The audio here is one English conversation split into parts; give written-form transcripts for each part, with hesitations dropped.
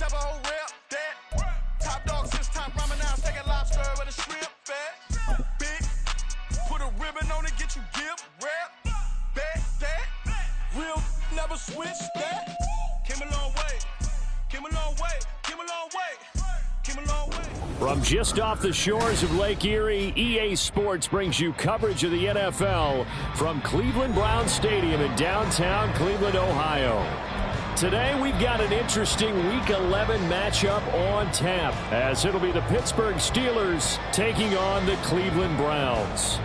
have a whole rep that. Top dog since top ramen now, taking lobster with a shrimp fat. Big, put a ribbon on it, get you gift wrap. Bet that, real never switch that. Came a long way, came a long way, came a long way, came a long way. From just off the shores of Lake Erie, EA Sports brings you coverage of the NFL from Cleveland Browns Stadium in downtown Cleveland, Ohio. Today, we've got an interesting Week 11 matchup on tap, as it'll be the Pittsburgh Steelers taking on the Cleveland Browns.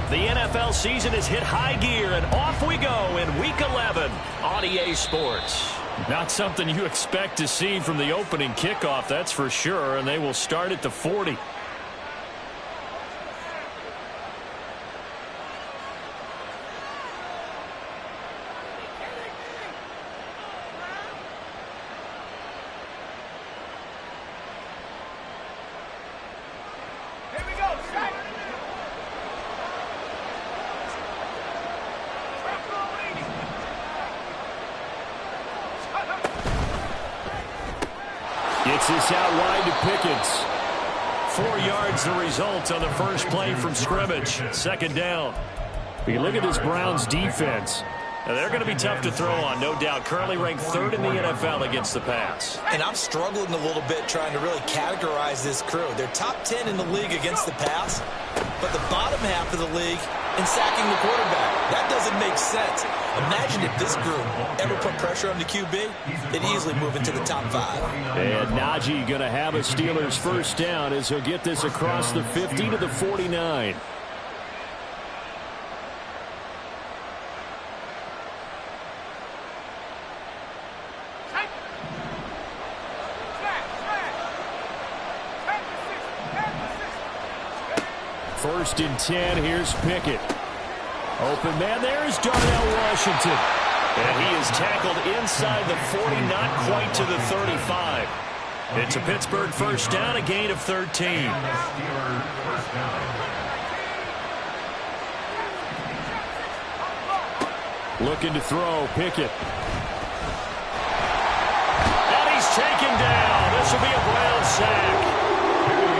The NFL season has hit high gear, and off we go in Week 11 on EA Sports. Not something you expect to see from the opening kickoff, that's for sure, and they will start at the 40. Gets this out wide to Pickens. 4 yards the result on the first play from scrimmage. Second down. We look at this Browns defense. Now, they're going to be tough to throw on, no doubt. Currently ranked 3rd in the NFL against the pass. And I'm struggling a little bit trying to really categorize this crew. They're top 10 in the league against the pass, but the bottom half of the league in sacking the quarterback. That doesn't make sense. Imagine if this group ever put pressure on the QB, they'd easily move into the top 5. And Najee going to have a Steelers first down as he'll get this across the 50 to the 49. First and 10, here's Pickett. Open man there is Darnell Washington. And he is tackled inside the 40, not quite to the 35. It's a Pittsburgh first down, a gain of 13. Looking to throw, Pickett. And he's taken down. This will be a Brown sack.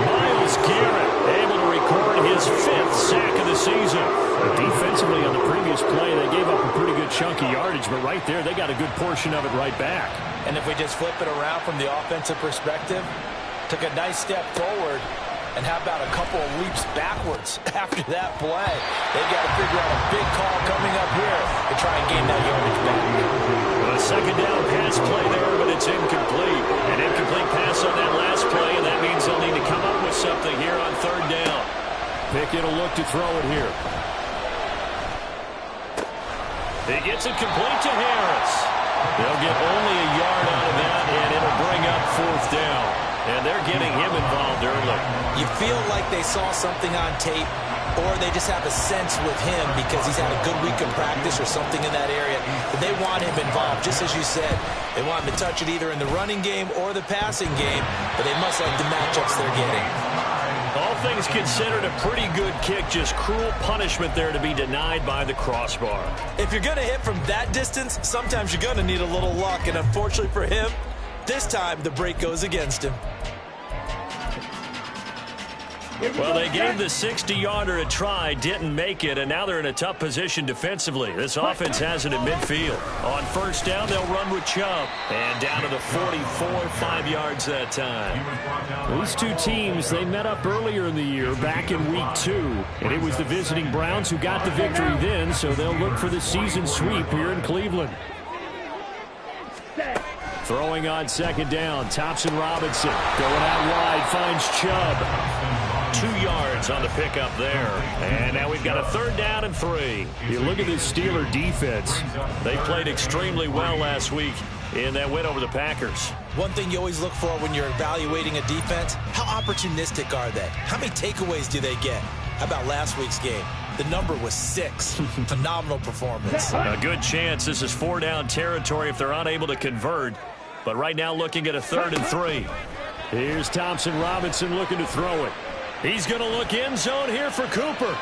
Myles Garrett able to record his 5th sack of the season. Defensively on the previous play, they gave up a pretty good chunk of yardage, but right there, they got a good portion of it right back. And if we just flip it around from the offensive perspective, took a nice step forward, and how about a couple of leaps backwards after that play? They've got to figure out a big call coming up here to try and gain that yardage back. A second down pass play there, but it's incomplete. An incomplete pass on that last play, and that means they'll need to come up with something here on 3rd down. Pickett will look to throw it here. He gets it complete to Harris. They'll get only a yard out of that, and it'll bring up 4th down. And they're getting him involved early. You feel like they saw something on tape, or they just have a sense with him because he's had a good week of practice or something in that area. But they want him involved, just as you said. They want him to touch it either in the running game or the passing game, but they must like the matchups they're getting. All things considered, a pretty good kick, just cruel punishment there to be denied by the crossbar. If you're going to hit from that distance, sometimes you're going to need a little luck, and unfortunately for him, this time the break goes against him. Well, they gave the 60-yarder a try, didn't make it, and now they're in a tough position defensively. This offense has it at midfield. On first down, they'll run with Chubb. And down to the 44, 5 yards that time. These two teams, they met up earlier in the year, back in Week 2. And it was the visiting Browns who got the victory then, so they'll look for the season sweep here in Cleveland. Throwing on second down, Thompson Robinson going out wide, finds Chubb. 2 yards on the pickup there. And now we've got a 3rd down and 3. You look at this Steeler defense. They played extremely well last week in that win over the Packers. One thing you always look for when you're evaluating a defense, how opportunistic are they? How many takeaways do they get? How about last week's game? The number was 6. Phenomenal performance. A good chance this is 4-down territory if they're unable to convert. But right now looking at a 3rd and 3. Here's Thompson Robinson looking to throw it. He's going to look end zone here for Cooper.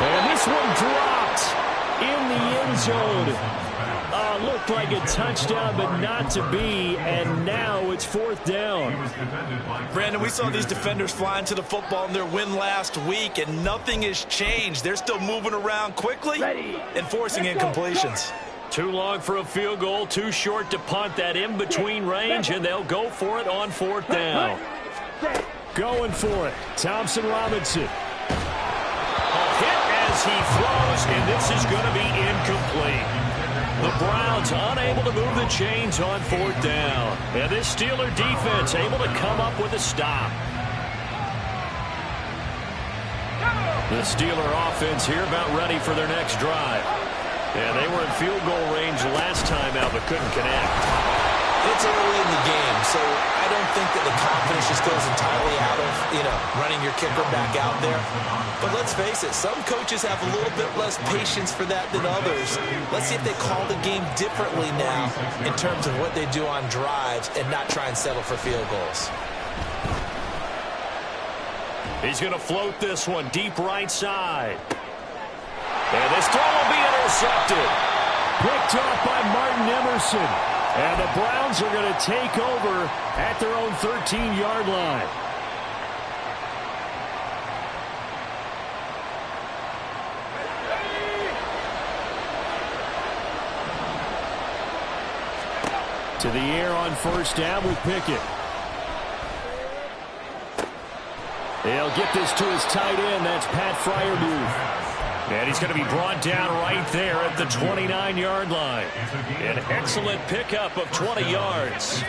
And this one dropped in the end zone. Looked like a touchdown, but not to be. And now it's 4th down. Brandon, we saw these defenders flying to the football in their win last week, and nothing has changed. They're still moving around quickly and forcing incompletions. Too long for a field goal, too short to punt. That in-between range, and they'll go for it on 4th down. Going for it. Thompson Robinson. A hit as he throws, and this is going to be incomplete. The Browns unable to move the chains on 4th down. And this Steeler defense able to come up with a stop. The Steeler offense here about ready for their next drive. Yeah, they were in field goal range last time out, but couldn't connect. It's early in the game, so I don't think that the confidence just goes entirely out of, running your kicker back out there. But let's face it, some coaches have a little bit less patience for that than others. Let's see if they call the game differently now in terms of what they do on drives and not try and settle for field goals. He's going to float this one deep right side. And this throw will be intercepted. Picked off by Martin Emerson. And the Browns are going to take over at their own 13-yard line. To the air on 1st down with Pickett. He'll get this to his tight end. That's Pat Freiermuth. And he's going to be brought down right there at the 29-yard line. An excellent pickup of 20 yards.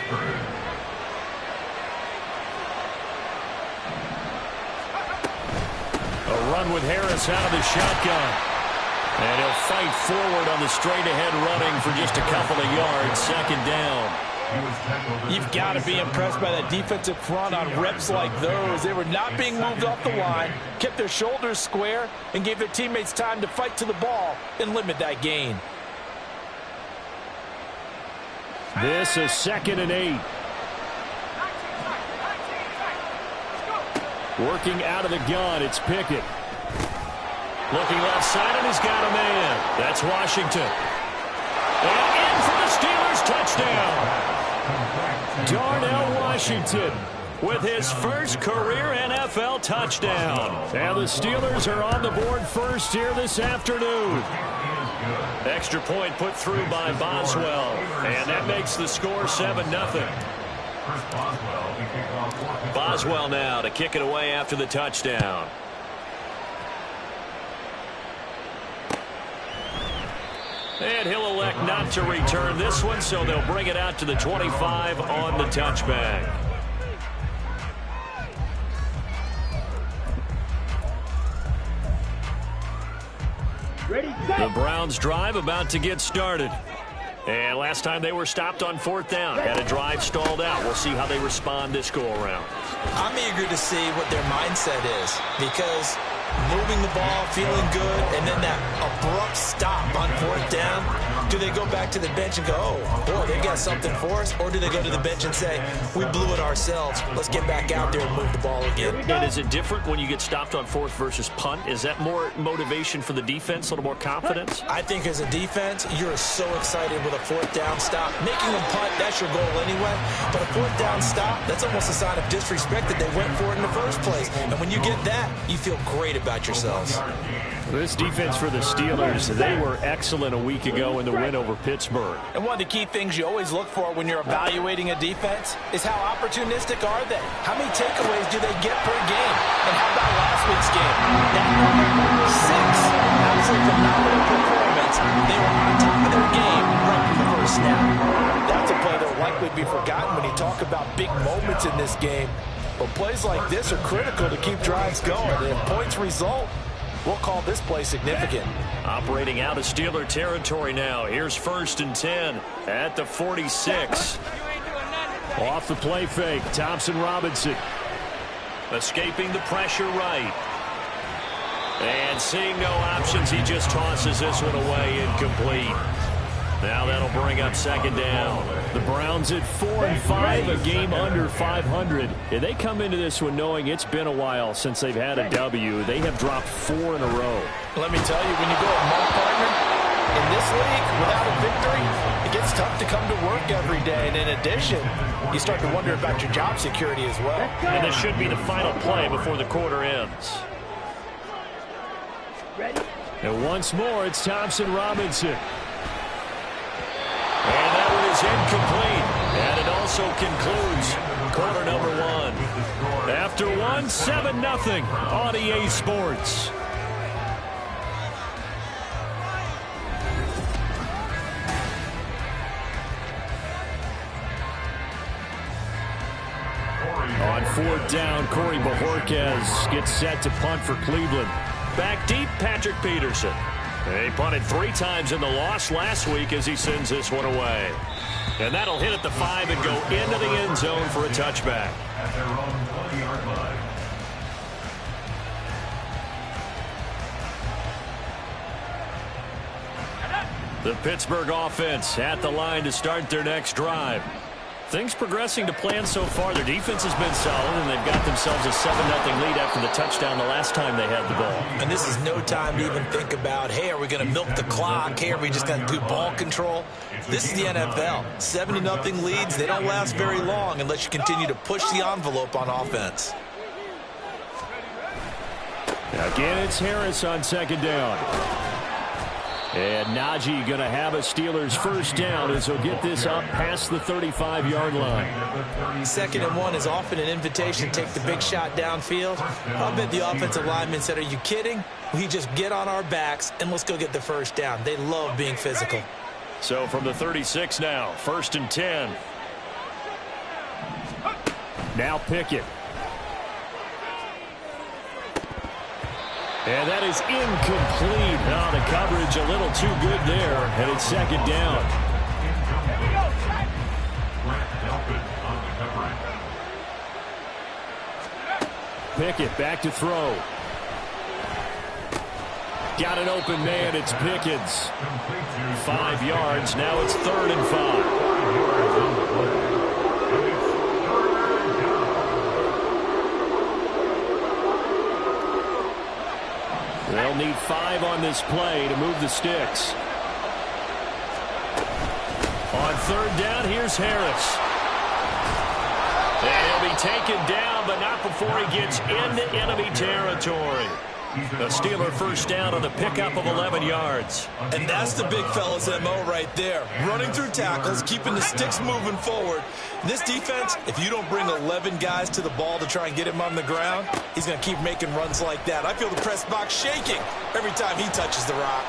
A run with Harris out of the shotgun. And he'll fight forward on the straight-ahead running for just a couple of yards. 2nd down. You've got to be impressed by that defensive front on reps like those. They were not being moved off the line, kept their shoulders square, and gave their teammates time to fight to the ball and limit that gain. This is 2nd and 8. Working out of the gun, it's Pickett. Looking left side, and he's got a man. That's Washington. And in for the Steelers touchdown. Darnell Washington with his first career NFL touchdown. And the Steelers are on the board first here this afternoon. Extra point put through by Boswell. And that makes the score 7-0. Boswell now to kick it away after the touchdown. And he'll elect not to return this one, so they'll bring it out to the 25 on the touchback. The Browns drive about to get started. And last time they were stopped on 4th down. Had a drive stalled out. We'll see how they respond this go-around. I'm eager to see what their mindset is, because moving the ball, feeling good, and then that abrupt stop on 4th down. Do they go back to the bench and go, oh, boy, they got something for us? Or do they go to the bench and say, we blew it ourselves. Let's get back out there and move the ball again. And is it different when you get stopped on 4th versus punt? Is that more motivation for the defense, a little more confidence? I think as a defense, you're so excited with a 4th down stop. Making them punt, that's your goal anyway. But a 4th down stop, that's almost a sign of disrespect that they went for it in the first place. And when you get that, you feel great about yourselves. This defense for the Steelers, they were excellent a week ago in the win over Pittsburgh. And one of the key things you always look for when you're evaluating a defense is how opportunistic are they? How many takeaways do they get per game? And how about last week's game? That number 6. Absolutely phenomenal performance. They were on top of their game right from the first snap. That's a play that will likely be forgotten when you talk about big moments in this game. But plays like this are critical to keep drives going. And if points result, we'll call this play significant. Operating out of Steeler territory now. Here's 1st and 10 at the 46. Off the play fake, Thompson Robinson. Escaping the pressure right. And seeing no options, he just tosses this one away, incomplete. Now that'll bring up 2nd down. The Browns at 4-5, a game under 500. And they come into this one knowing it's been a while since they've had a W. They have dropped 4 in a row. Let me tell you, when you go a month, partner, in this league, without a victory, it gets tough to come to work every day. And in addition, you start to wonder about your job security as well. And this should be the final play before the quarter ends. And once more, it's Thompson Robinson. And that one is incomplete. And it also concludes quarter number 1. After one, 7-0 on EA Sports. On 4th down, Corey Bojorquez gets set to punt for Cleveland. Back deep, Patrick Peterson. He punted 3 times in the loss last week as he sends this one away. And that'll hit at the 5 and go into the end zone for a touchback. The Pittsburgh offense at the line to start their next drive. Things progressing to plan so far. Their defense has been solid, and they've got themselves a 7-0 lead after the touchdown the last time they had the ball. And this is no time to even think about, hey, are we going to milk the clock? Hey, are we just going to do ball control? This is the NFL. 7-0 leads, they don't last very long unless you continue to push the envelope on offense. Again, it's Harris on 2nd down. And Najee going to have a Steelers 1st down as he'll get this up past the 35-yard line. 2nd and 1 is often an invitation to take the big shot downfield. I'll bet the offensive linemen said, are you kidding? We just get on our backs and let's go get the 1st down. They love being physical. So from the 36 now, 1st and 10. Now Pickett. And that is incomplete. Now the coverage a little too good there, and it's 2nd down. Pickett back to throw. Got an open man. It's Pickens. 5 yards. Now it's 3rd and 5. They'll need 5 on this play to move the sticks. On 3rd down, here's Harris. And he'll be taken down, but not before he gets into enemy territory. A Steeler 1st down on the pickup of 11 yards. And that's the big fella's MO right there. Running through tackles, keeping the sticks moving forward. This defense, if you don't bring 11 guys to the ball to try and get him on the ground, he's going to keep making runs like that. I feel the press box shaking every time he touches the rock.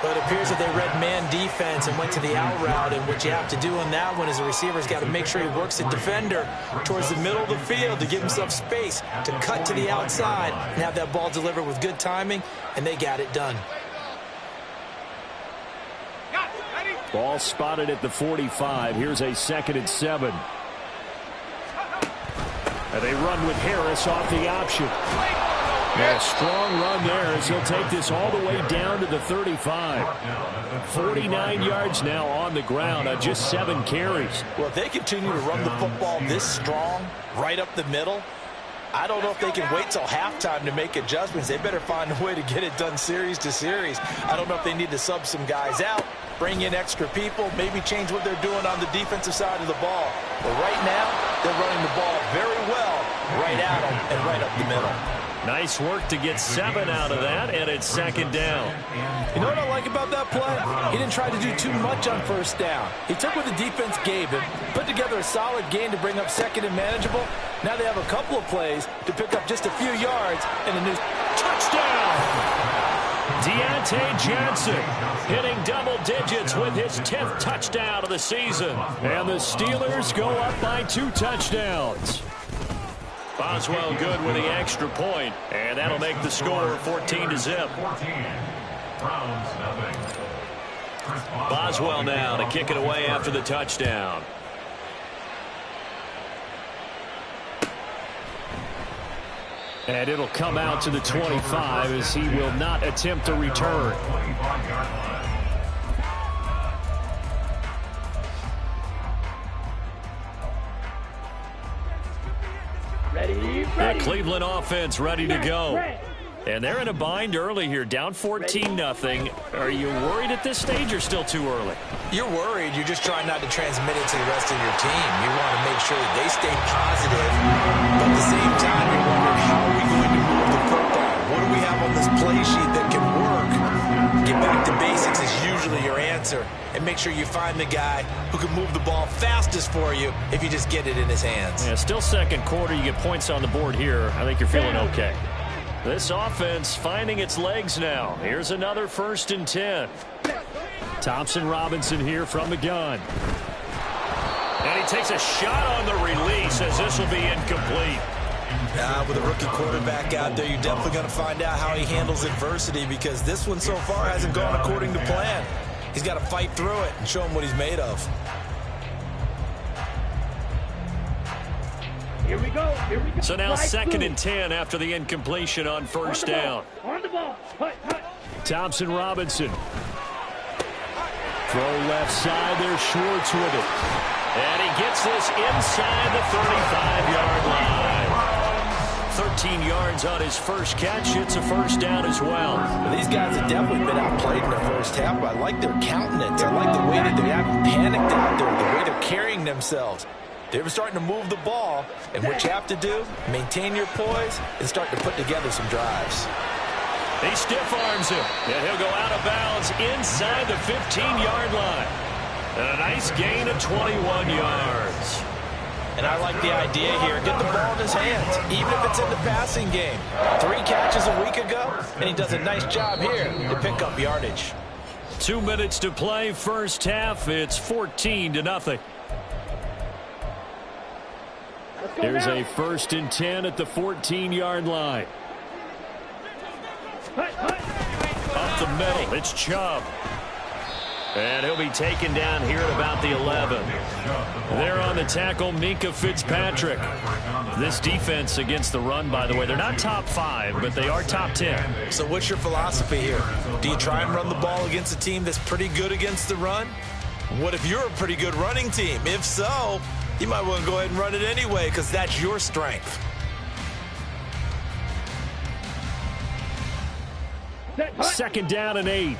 But it appears that they read man defense and went to the out route, and what you have to do on that one is the receiver's got to make sure he works the defender towards the middle of the field to give himself space to cut to the outside and have that ball delivered with good timing, and they got it done. Ball spotted at the 45. Here's a 2nd and 7. And they run with Harris off the option. A strong run there as he'll take this all the way down to the 35. 49 yards now on the ground on just 7 carries. Well, if they continue to run the football this strong, right up the middle, I don't know if they can wait till halftime to make adjustments. They better find a way to get it done series to series. I don't know if they need to sub some guys out, bring in extra people, maybe change what they're doing on the defensive side of the ball. But right now, they're running the ball very well, right at them and right up the middle. Nice work to get 7 out of that, and it's 2nd down. You know what I like about that play? He didn't try to do too much on 1st down. He took what the defense gave him, put together a solid gain to bring up 2nd and manageable. Now they have a couple of plays to pick up just a few yards and a new touchdown. Deontay Johnson hitting double digits with his 10th touchdown of the season. And the Steelers go up by 2 touchdowns. Boswell good with the extra point, and that'll make the score 14-0. Boswell now to kick it away after the touchdown. And it'll come out to the 25 as he will not attempt to return. The Cleveland offense ready to go. And they're in a bind early here, down 14-0. Are you worried at this stage or still too early? You're worried. You're just trying not to transmit it to the rest of your team. You want to make sure that they stay positive. But at the same time, you're wondering, how are we going to move the football? What do we have on this play sheet that can work? Get back to basics is usually your answer. And make sure you find the guy who can move the ball fastest for you if you just get it in his hands. Yeah, still second quarter. You get points on the board here. I think you're feeling okay. This offense finding its legs now. Here's another 1st and 10. Thompson Robinson here from the gun. And he takes a shot on the release as this will be incomplete. With a rookie quarterback out there, you're definitely going to find out how he handles adversity, because this one so far hasn't gone according to plan. He's got to fight through it and show him what he's made of. Here we go. So now 2nd and 10 after the incompletion on 1st down. On the ball. Thompson Robinson. Throw left side there, Schwartz with it. And he gets this inside the 35-yard line. 13 yards on his first catch. It's a 1st down as well. These guys have definitely been outplayed in the first half, but I like their countenance. I like the way that they haven't panicked out there, the way they're carrying themselves. They're starting to move the ball, and what you have to do, maintain your poise and start to put together some drives. He stiff arms him, and he'll go out of bounds inside the 15-yard line. And a nice gain of 21 yards. And I like the idea here. Get the ball in his hands, even if it's in the passing game. 3 catches a week ago, and he does a nice job here to pick up yardage. 2 minutes to play, first half. It's 14-0. There's a 1st and 10 at the 14-yard line. Up the middle, it's Chubb. And he'll be taken down here at about the 11. There on the tackle, Minkah Fitzpatrick. This defense against the run, by the way, they're not top 5, but they are top 10. So what's your philosophy here? Do you try and run the ball against a team that's pretty good against the run? What if you're a pretty good running team? If so, you might want to go ahead and run it anyway, because that's your strength. Second down and 8.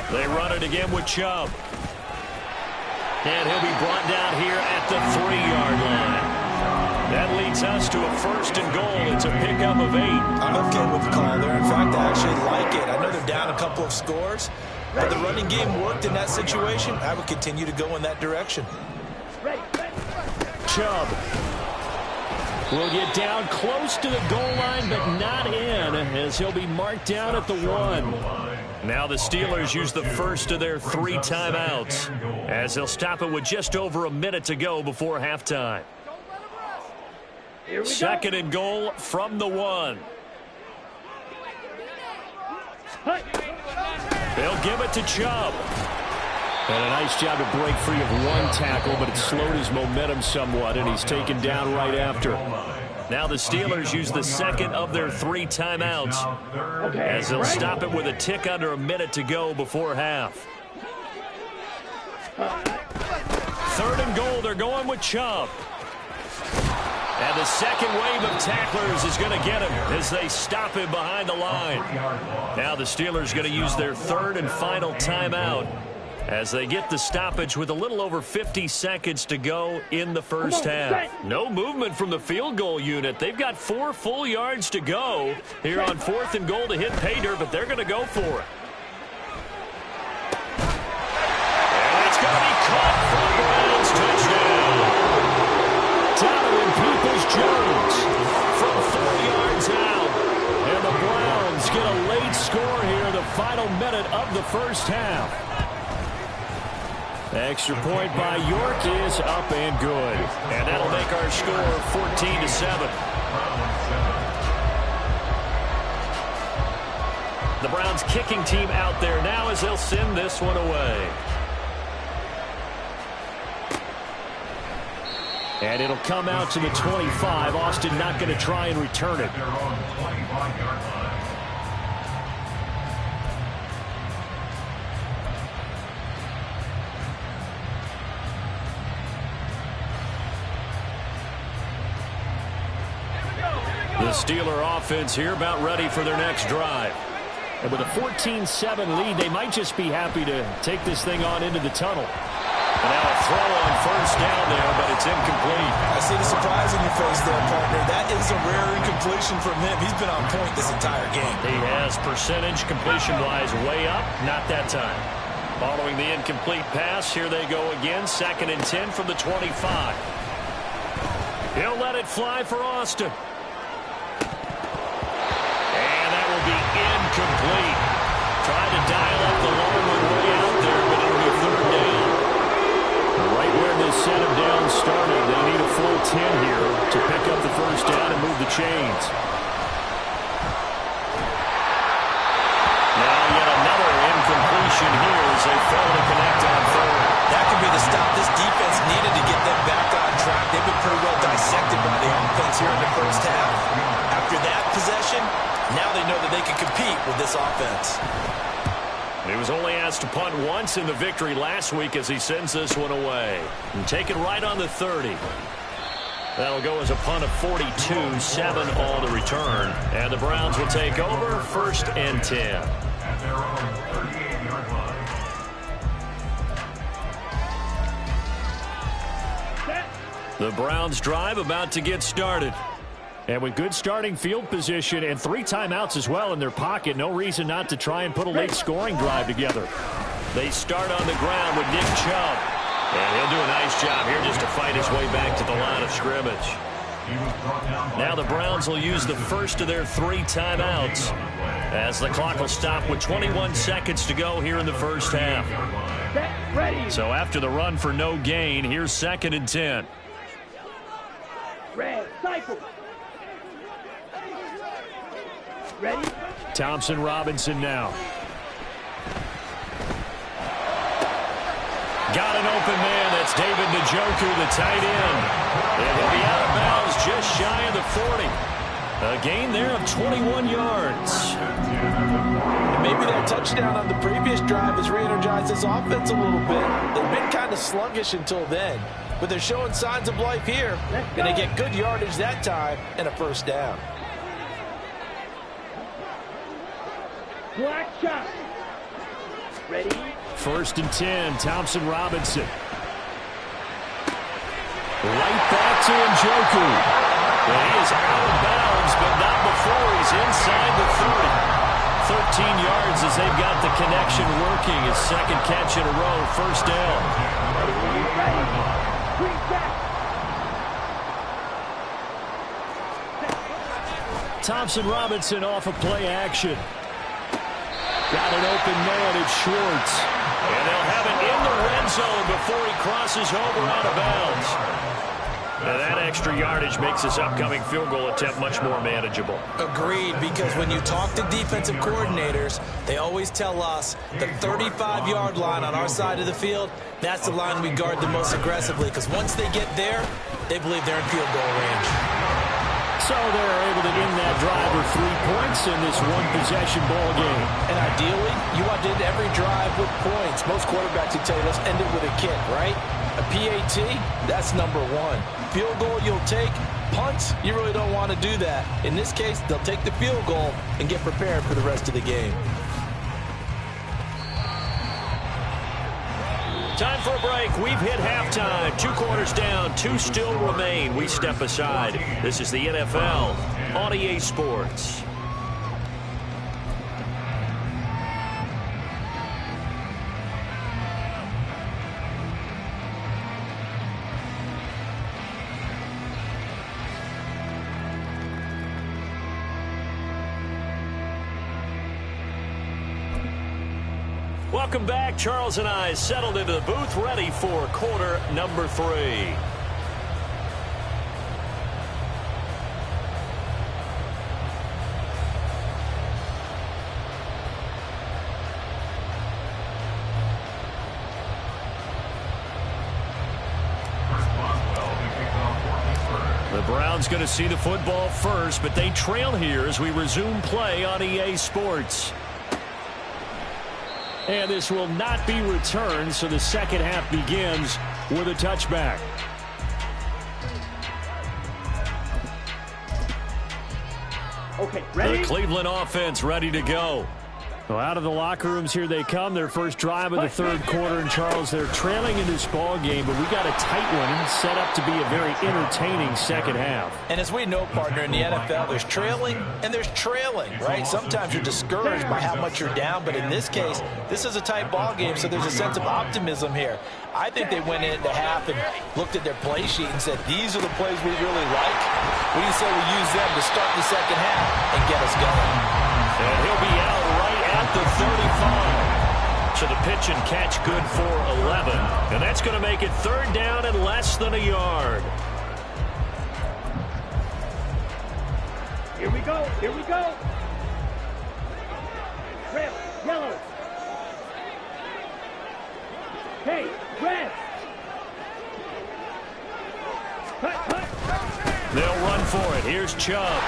They run it again with Chubb. And he'll be brought down here at the 3-yard line. That leads us to a 1st and goal. It's a pickup of 8. I'm okay with the call there. In fact, I actually like it. I know they're down a couple of scores, but the running game worked in that situation. I would continue to go in that direction. Chubb will get down close to the goal line, but not in, as he'll be marked down at the 1. Now the Steelers use the first of their 3 timeouts, as they'll stop it with just over a minute to go before halftime. 2nd and goal from the 1. They'll give it to Chubb. And a nice job to break free of 1 tackle, but it slowed his momentum somewhat, and he's taken down right after. Now the Steelers use the 2nd of their 3 timeouts, as they'll stop it with a tick under a minute to go before half. 3rd and goal, they're going with Chubb. And the second wave of tacklers is going to get him as they stop him behind the line. Now the Steelers going to use their 3rd and final timeout as they get the stoppage with a little over 50 seconds to go in the first half. No movement from the field goal unit. They've got 4 full yards to go here on 4th and goal to hit pay dirt, but they're going to go for it. And it's going to be caught for the Browns touchdown. Donovan Peoples final minute of the first half. Extra point by York is up and good. And that'll make our score 14-7. The Browns kicking team out there now as they'll send this one away. And it'll come out to the 25. Austin not going to try and return it. The Steeler offense here about ready for their next drive. And with a 14-7 lead, they might just be happy to take this thing on into the tunnel. And now a throw on first down there, but it's incomplete. I see the surprise in your face there, partner. That is a rare incompletion from him. He's been on point this entire game. He has percentage completion-wise way up. Not that time. Following the incomplete pass, here they go again. 2nd and 10 from the 25. He'll let it fly for Austin. Incomplete. Tried to dial up the long one way out there, but it'll be 3rd down. Right where this set of downs started, they need a full 10 here to pick up the first down and move the chains. Now yet another incompletion here as they fail to connect on 3rd. That could be the stop this defense needed to get them back on track. They've been pretty well dissected by the offense here in the first half. After that possession, now they know that they can compete with this offense. He was only asked to punt once in the victory last week as he sends this one away. And take it right on the 30. That'll go as a punt of 42, 7 all to return. And the Browns will take over 1st and 10. The Browns drive about to get started. And with good starting field position and 3 timeouts as well in their pocket, no reason not to try and put a late scoring drive together. They start on the ground with Nick Chubb. And he'll do a nice job here just to fight his way back to the line of scrimmage. Now the Browns will use the first of their 3 timeouts as the clock will stop with 21 seconds to go here in the first half. So after the run for no gain, here's 2nd and 10. Ready? Thompson Robinson now. Got an open man. That's David Njoku, the tight end. And he'll be out of bounds just shy of the 40. A gain there of 21 yards. And maybe that touchdown on the previous drive has re-energized this offense a little bit. They've been kind of sluggish until then, but they're showing signs of life here, and they get good yardage that time and a first down. Black shot. Ready? 1st and 10, Thompson Robinson. Right back to Njoku. And he is out of bounds, but not before he's inside the 30. 13 yards as they've got the connection working. His 2nd catch in a row, 1st down. Thompson Robinson off of play action. Got an open man, it's Schwartz. And they'll have it in the red zone before he crosses over out of bounds. And that extra yardage makes this upcoming field goal attempt much more manageable. Agreed, because when you talk to defensive coordinators, they always tell us the 35-yard line on our side of the field, that's the line we guard the most aggressively, because once they get there, they believe they're in field goal range. So they're able to end that drive with 3 points in this one-possession ball game. And ideally, you want to end every drive with points. Most quarterbacks would tell you, let's end it with a kick, right? A PAT, that's number 1. Field goal you'll take. Punts, you really don't want to do that. In this case, they'll take the field goal and get prepared for the rest of the game. Time for a break. We've hit halftime. 2 quarters down. 2 still remain. We step aside. This is the NFL on EA Sports. Welcome back. Charles and I settled into the booth, ready for quarter number 3. The Browns going to see the football first, but they trail here as we resume play on EA Sports. And this will not be returned, so the second half begins with a touchback. Okay, ready? The Cleveland offense ready to go. Well, out of the locker rooms here they come. Their first drive of the third quarter. And, Charles, they're trailing in this ball game, but we got a tight one set up to be a very entertaining second half. And as we know, partner, in the NFL, there's trailing and there's trailing, right? Sometimes you're discouraged by how much you're down, but in this case, this is a tight ball game, so there's a sense of optimism here. I think they went into half and looked at their play sheet and said, these are the plays we really like. We say we use them to start the second half and get us going. And he'll be out right at the 35. So the pitch and catch good for 11. And that's going to make it third down and less than a yard. Here we go. Here we go. Red, yellow. Hey, red. They'll run for it. Here's Chubb.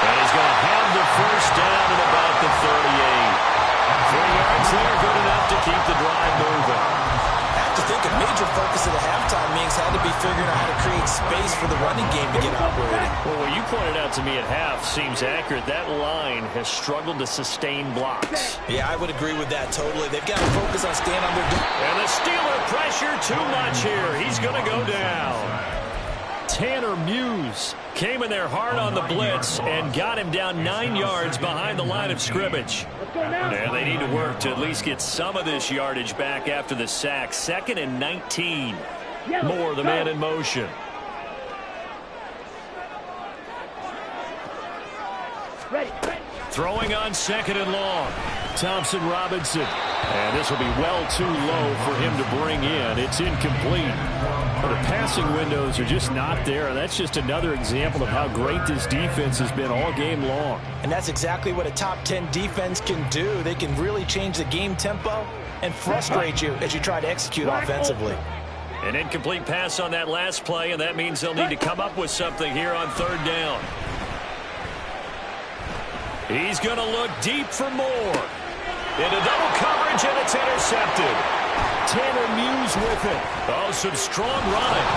And he's going to have the first down at about the 38. 3 yards there, good enough to keep the drive moving. I have to think a major focus of the halftime meetings had to be figuring out how to create space for the running game to get operating. Well, what you pointed out to me at half seems accurate. That line has struggled to sustain blocks. Yeah, I would agree with that totally. They've got to focus on staying on their... And the Steeler pressure too much here. He's going to go down. Tanner Muse came in there hard on the blitz and got him down 9 yards behind the line of scrimmage. And they need to work to at least get some of this yardage back after the sack. 2nd and 19. Moore, the man in motion. Ready. Throwing on 2nd and long. Thompson Robinson. And this will be well too low for him to bring in. It's incomplete. Well, the passing windows are just not there. And that's just another example of how great this defense has been all game long. And that's exactly what a top 10 defense can do. They can really change the game tempo and frustrate you as you try to execute offensively. An incomplete pass on that last play, and that means they'll need to come up with something here on third down. He's going to look deep for Moore. Into double coverage, and it's intercepted. Tanner Muse with it. Oh, some strong running.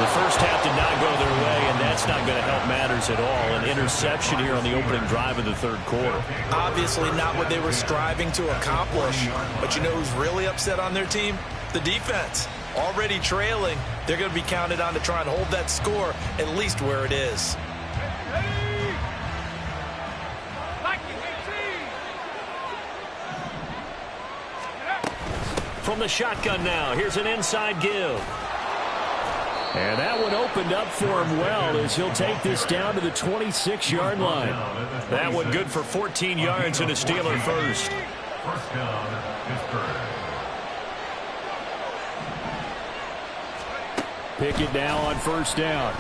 The first half did not go their way, and that's not going to help matters at all. An interception here on the opening drive of the third quarter. Obviously not what they were striving to accomplish. But you know who's really upset on their team? The defense. Already trailing, they're going to be counted on to try and hold that score at least where it is. From the shotgun now, here's an inside give. And that one opened up for him well as he'll take this down to the 26-yard line. That one good for 14 yards and a Steeler first. First down, Pittsburgh. Pickett now on first down.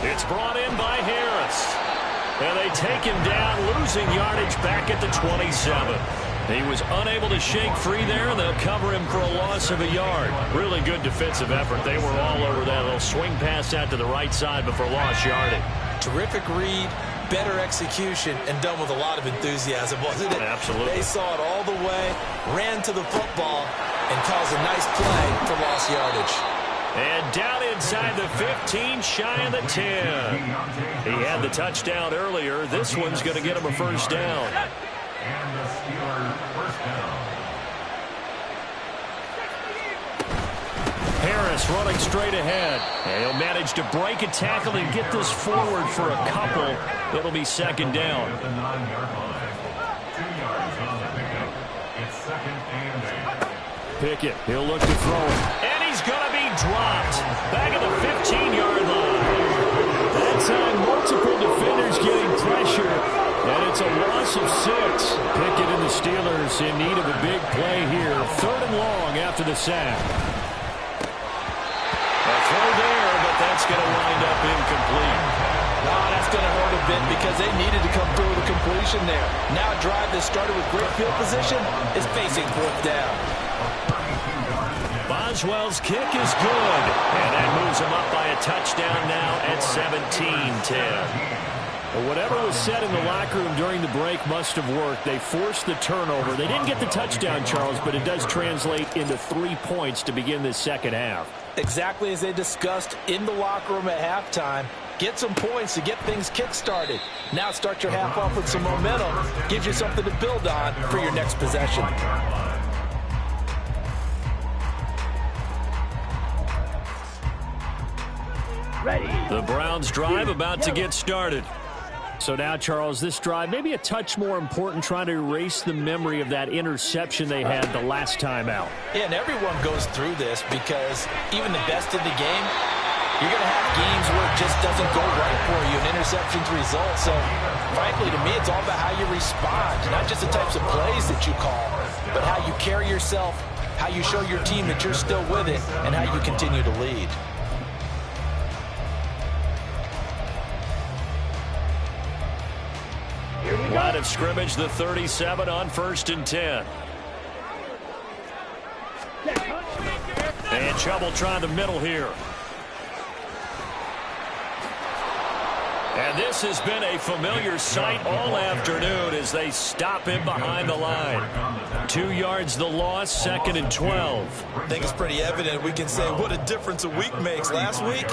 It's brought in by Harris. And they take him down, losing yardage back at the 27. He was unable to shake free there, and they'll cover him for a loss of a yard. Really good defensive effort. They were all over that little swing pass out to the right side before lost yardage. Terrific read, better execution, and done with a lot of enthusiasm, wasn't it? Absolutely. They saw it all the way, ran to the football, and caused a nice play for lost yardage. And down inside the 15, shy of the 10. He had the touchdown earlier. This one's going to get him a first down. And the Steelers first down. Harris running straight ahead. And he'll manage to break a tackle and get this forward for a couple. It'll be second down. At the 9-yard line. 2 yards on the pickup. It's 2nd and 8. Pickett, he'll look to throw it. And he's going to be dropped. Back at the 15-yard line. That time, multiple defenders getting pressure. And it's a loss of 6. Pickett and the Steelers in need of a big play here. 3rd and long after the sack. A throw there, but that's going to wind up incomplete. No, that's going to hurt a bit because they needed to come through with a completion there. Now a drive that started with great field position is facing 4th down. Boswell's kick is good, and that moves him up by a touchdown now at 17-10. Whatever was said in the locker room during the break must have worked. They forced the turnover. They didn't get the touchdown, Charles, but it does translate into 3 points to begin this second half. Exactly as they discussed in the locker room at halftime. Get some points to get things kick-started. Now start your half off with some momentum. Gives you something to build on for your next possession. Ready. The Browns drive about to get started. So now, Charles, this drive maybe a touch more important, trying to erase the memory of that interception they had the last time out. Yeah, and everyone goes through this because even the best in the game, you're going to have games where it just doesn't go right for you, and interceptions result. So, frankly, to me, it's all about how you respond, not just the types of plays that you call, but how you carry yourself, how you show your team that you're still with it, and how you continue to lead. Line of scrimmage, the 37 on 1st and 10. And Chubb trying the middle here. And this has been a familiar sight all afternoon as they stop him behind the line. 2 yards the loss, 2nd and 12. I think it's pretty evident. We can say what a difference a week makes. Last week,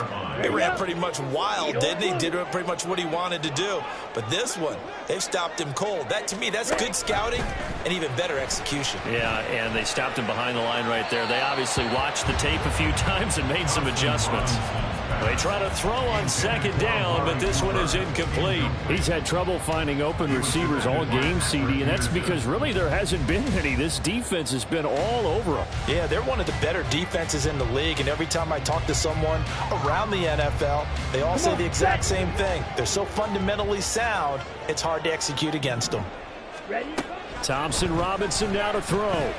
he ran pretty much wild, didn't he? Did pretty much what he wanted to do. But this one, they've stopped him cold. That, to me, that's good scouting and even better execution. Yeah, and they stopped him behind the line right there. They obviously watched the tape a few times and made some adjustments. They try to throw on 2nd down, but this one is incomplete. He's had trouble finding open receivers all game, CD, and that's because really there hasn't been any. This defense has been all over them. Yeah, they're one of the better defenses in the league, and every time I talk to someone around the NFL, they all say the exact same thing. They're so fundamentally sound, it's hard to execute against them. Ready. Thompson Robinson now to throw.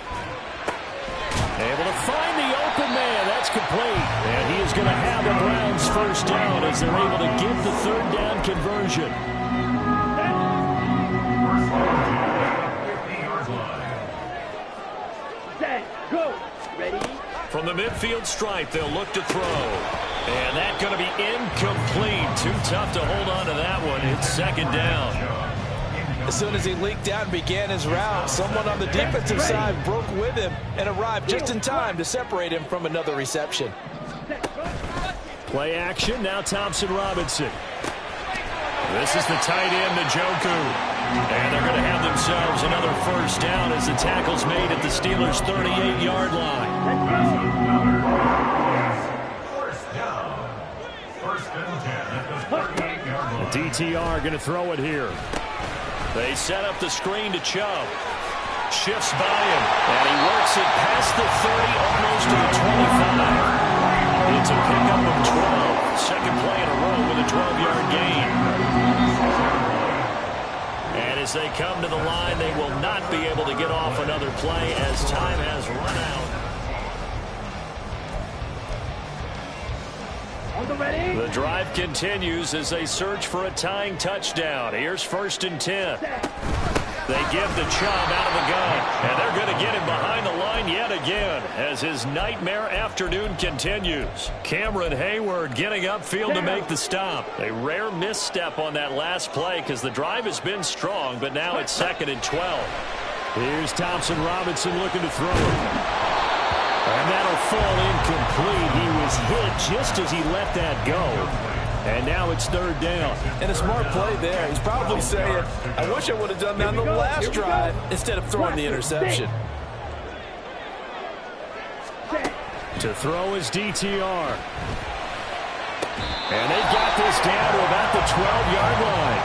Able to find the open man. That's complete. And he is going to have the Browns first down as they're able to get the 3rd down conversion. Set. Go. Ready. From the midfield stripe, they'll look to throw. And that's going to be incomplete. Too tough to hold on to that one. It's 2nd down. As soon as he leaked out and began his route, someone on the defensive side broke with him and arrived just in time to separate him from another reception. Play action, now Thompson Robinson. This is the tight end, Njoku. And they're going to have themselves another first down as the tackle's made at the Steelers' 38-yard line. First down. 1st and 10 at the 38-yard line. DTR going to throw it here. They set up the screen to Chubb. Shifts by him, and he works it past the 30, almost to the 25. It's a pickup of 12. Second play in a row with a 12-yard gain. And as they come to the line, they will not be able to get off another play as time has run out. The drive continues as they search for a tying touchdown. Here's 1st and 10. They give the Chubb out of the gun, and they're going to get him behind the line yet again as his nightmare afternoon continues. Cameron Hayward getting upfield to make the stop. A rare misstep on that last play because the drive has been strong, but now it's 2nd and 12. Here's Thompson Robinson looking to throw. And that'll fall incomplete. He was hit just as he let that go. And now it's 3rd down. And a smart play there. He's probably saying, I wish I would have done that on the last drive instead of throwing the interception. To throw is DTR. And they got this down to about the 12-yard line.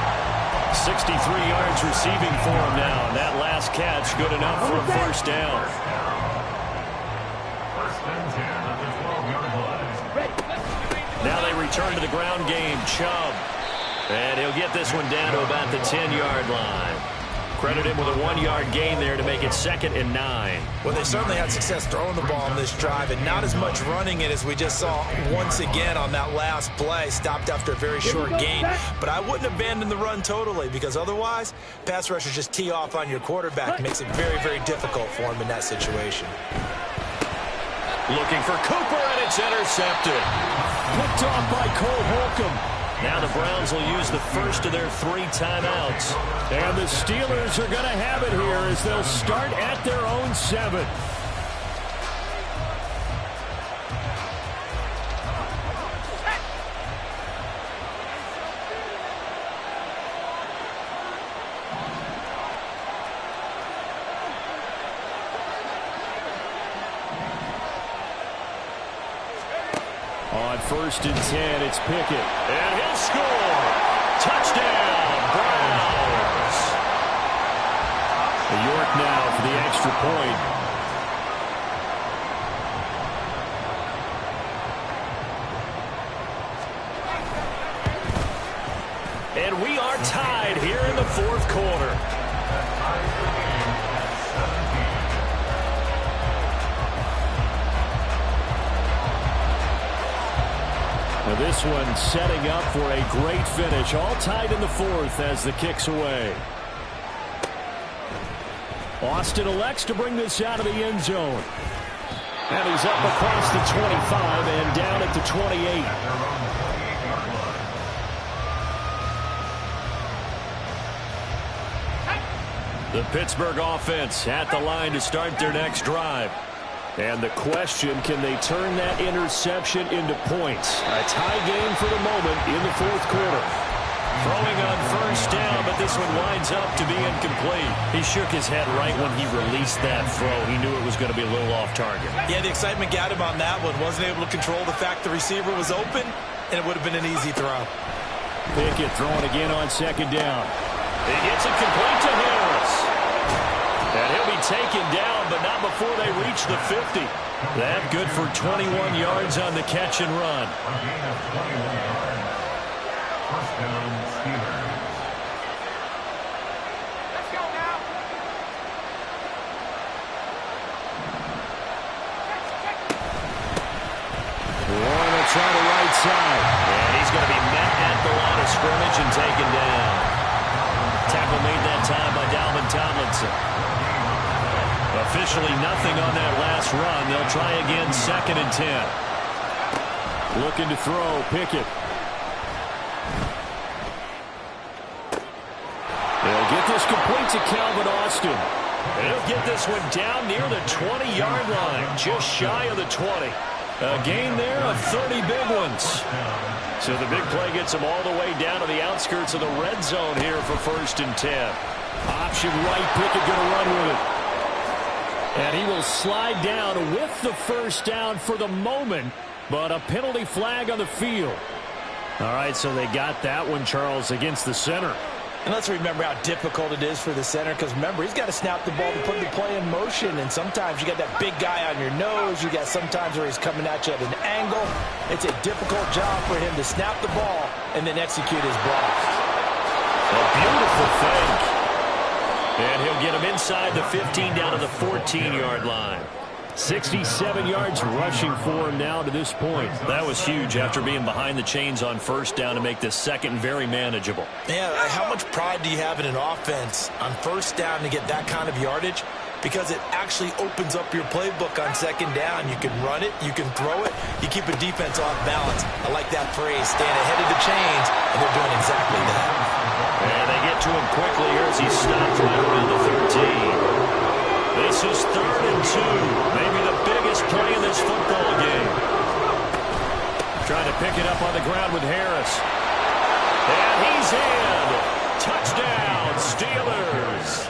63 yards receiving for him now. And that last catch good enough for a first down. Now they return to the ground game. Chubb. And he'll get this one down to about the 10-yard line. Credit him with a 1-yard gain there to make it 2nd and 9. Well, they certainly had success throwing the ball on this drive and not as much running it as we just saw once again on that last play. Stopped after a very short gain. But I wouldn't abandon the run totally because otherwise, pass rushers just tee off on your quarterback. Makes it very, very difficult for him in that situation. Looking for Cooper, and it's intercepted. Picked off by Cole Holcomb. Now the Browns will use the first of their 3 timeouts. And the Steelers are going to have it here as they'll start at their own 7. On 1st and 10, it's Pickett. And he'll score. Touchdown, Browns. York now for the extra point. And we are tied here in the 4th quarter. Well, this one setting up for a great finish. All tied in the 4th as the kick's away. Austin elects to bring this out of the end zone. And he's up across the 25 and down at the 28. The Pittsburgh offense at the line to start their next drive. And the question, can they turn that interception into points? A tie game for the moment in the 4th quarter. Throwing on 1st down, but this one winds up to be incomplete. He shook his head right when he released that throw. He knew it was going to be a little off target. Yeah, the excitement got him on that one. Wasn't able to control the fact the receiver was open, and it would have been an easy throw. Pickett throwing again on 2nd down. He gets it complete to Harris. And he'll be taken down, but not before they reach the 50. That good for 21 yards on the catch and run. A gain of 21 yards. 1st down, Steelers. Let's go now. Warner trying the right side. And he's going to be met at the line of scrimmage and taken down. Tackle made that time by Dalvin Tomlinson. Officially nothing on that last run. They'll try again 2nd and 10. Looking to throw, Pickett. They'll get this complete to Calvin Austin. He'll get this one down near the 20-yard line, just shy of the 20. A gain there of 30 big ones. So the big play gets him all the way down to the outskirts of the red zone here for 1st and 10. Option right, Pickett going to run with it. And he will slide down with the 1st down for the moment, but a penalty flag on the field. All right, so they got that one, Charles, against the center. And let's remember how difficult it is for the center, because remember, he's got to snap the ball to put the play in motion, and sometimes you got that big guy on your nose. You got sometimes where he's coming at you at an angle. It's a difficult job for him to snap the ball and then execute his blocks. A beautiful fake. And he'll get him inside the 15 down to the 14-yard line. 67 yards rushing for him now to this point. That was huge after being behind the chains on 1st down to make this 2nd very manageable. Yeah, how much pride do you have in an offense on 1st down to get that kind of yardage? Because it actually opens up your playbook on 2nd down. You can run it, you can throw it, you keep a defense off balance. I like that phrase, staying ahead of the chains, and they're doing exactly that. And they get to him quickly here as he's stopped right around the 13. This is 3rd and 2. Maybe the biggest play in this football game. Trying to pick it up on the ground with Harris. And he's in. Touchdown, Steelers.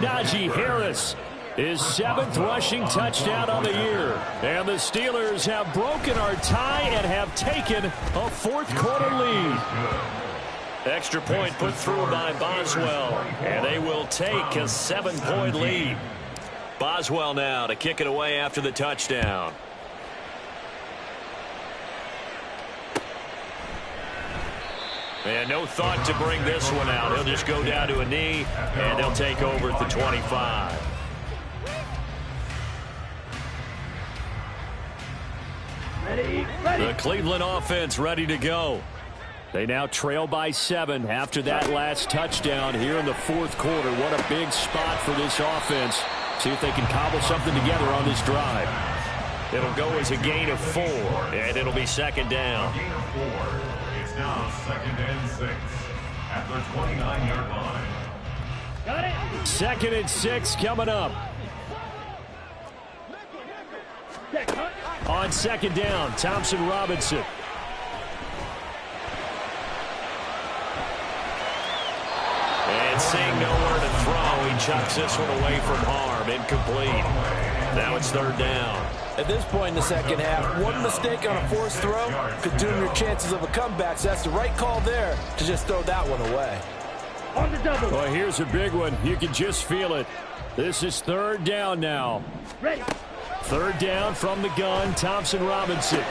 Najee Harris, his 7th rushing touchdown on the year. And the Steelers have broken our tie and have taken a 4th quarter lead. Extra point put through by Boswell, and they will take a 7-point lead. Boswell now to kick it away after the touchdown. And no thought to bring this one out. He'll just go down to a knee, and they'll take over at the 25. Ready, ready. The Cleveland offense ready to go. They now trail by 7 after that last touchdown here in the fourth quarter. What a big spot for this offense. See if they can cobble something together on this drive. It'll go as a gain of 4, and it'll be second down. Gain of 4. It's now 2nd and 6 at the 29-yard line. Got it. 2nd and 6 coming up. Check, huh? On second down, Thompson Robinson. And seeing nowhere to throw, he chucks this one away from harm. Incomplete. Now it's third down. At this point in the second half, one mistake on a forced throw could doom your chances of a comeback. So that's the right call there to just throw that one away. On the double. Well, here's a big one. You can just feel it. This is third down now. Ready. Third down from the gun, Thompson Robinson.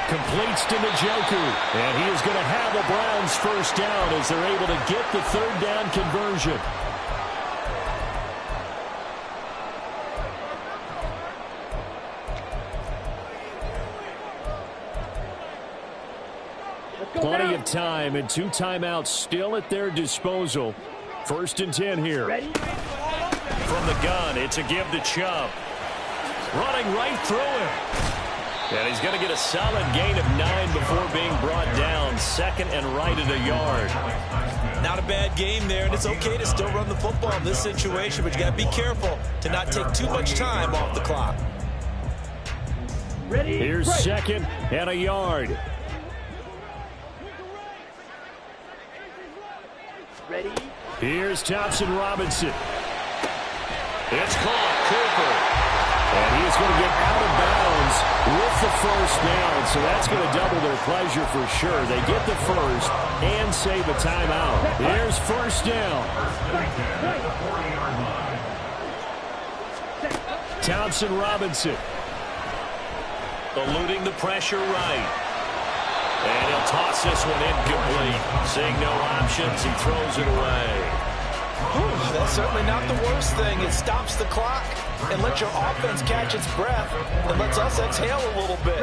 Completes to Njoku. And he is going to have the Browns first down as they're able to get the third down conversion. Plenty of time and 2 timeouts still at their disposal. 1st and 10 here. Ready. From the gun, it's a give to Chubb. Running right through him. And he's going to get a solid gain of 9 before being brought down. 2nd and right at a yard. Not a bad game there, and it's okay to still run the football in this situation, but you got to be careful to not take too much time off the clock. Ready. Here's right. 2nd and a yard. Ready. Here's Thompson Robinson. It's caught. Cooper. And he is going to get out of bounds with the first down. So that's going to double their pleasure for sure. They get the first and save a timeout. Here's first down. Thompson Robinson. Eluding the pressure right. And he'll toss this one incomplete. Seeing no options, he throws it away. That's certainly not the worst thing. It stops the clock and lets your offense catch its breath and lets us exhale a little bit.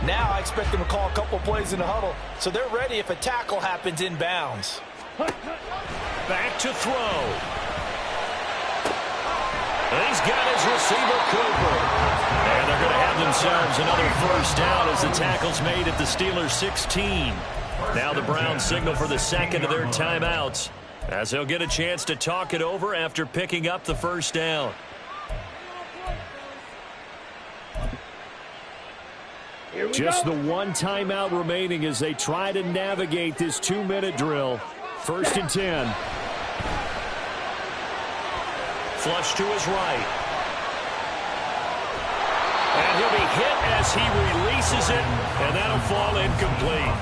Now I expect them to call a couple plays in the huddle so they're ready if a tackle happens inbounds. Back to throw. And he's got his receiver, Cooper. And they're going to have themselves another first down as the tackle's made at the Steelers' 16. Now the Browns signal for the 2nd of their timeouts as they'll get a chance to talk it over after picking up the first down. Just the 1 timeout remaining as they try to navigate this 2-minute drill. 1st and 10. Flush to his right. And he'll be hit as he releases it, and that'll fall incomplete.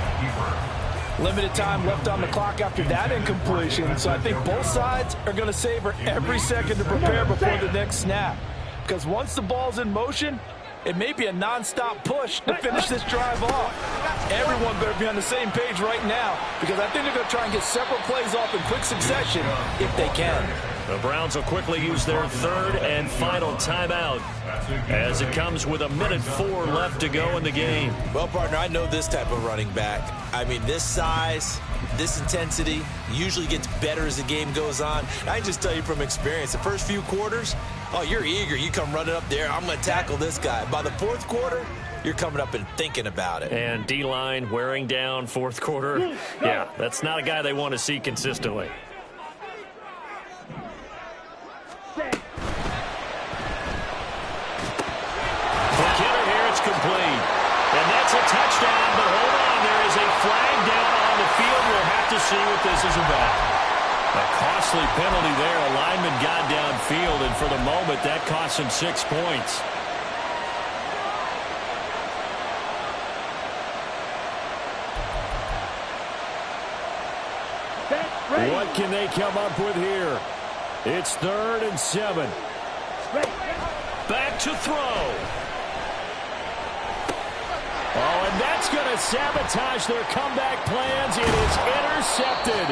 Limited time left on the clock after that incompletion, so I think both sides are going to savor every second to prepare before the next snap. Because once the ball's in motion, it may be a non-stop push to finish this drive off. Everyone better be on the same page right now because I think they're going to try and get several plays off in quick succession if they can. The Browns will quickly use their 3rd and final timeout as it comes with 1:04 left to go in the game. Well, partner, I know this type of running back. I mean, this size, this intensity usually gets better as the game goes on. I can just tell you from experience, the first few quarters, oh, you're eager. You come running up there, I'm going to tackle this guy. By the 4th quarter, you're coming up and thinking about it. And D-line wearing down 4th quarter. Yeah, that's not a guy they want to see consistently. McKinnon here, it's complete. And that's a touchdown, but hold on, there is a flag down on the field. We'll have to see what this is about. A costly penalty there. A lineman got downfield, and for the moment, that cost him 6 points. What can they come up with here? It's 3rd and 7. Back to throw. Oh, and that's going to sabotage their comeback plans. It is intercepted.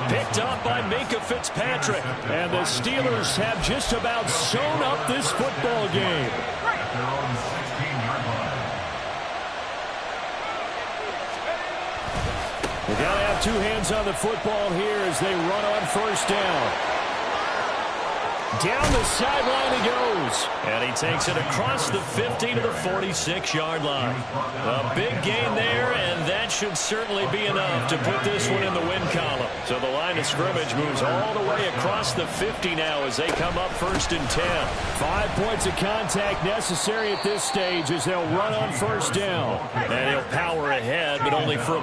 Picked up by Minkah Fitzpatrick. And the Steelers have just about sewn up this football game. At their own 16-yard line. They got to have two hands on the football here as they run on first down. Down the sideline he goes. And he takes it across the 50 to the 46-yard line. A big gain there, and that should certainly be enough to put this one in the win column. So the line of scrimmage moves all the way across the 50 now as they come up 1st and 10. 5 points of contact necessary at this stage as they'll run on first down. And he'll power ahead, but only for a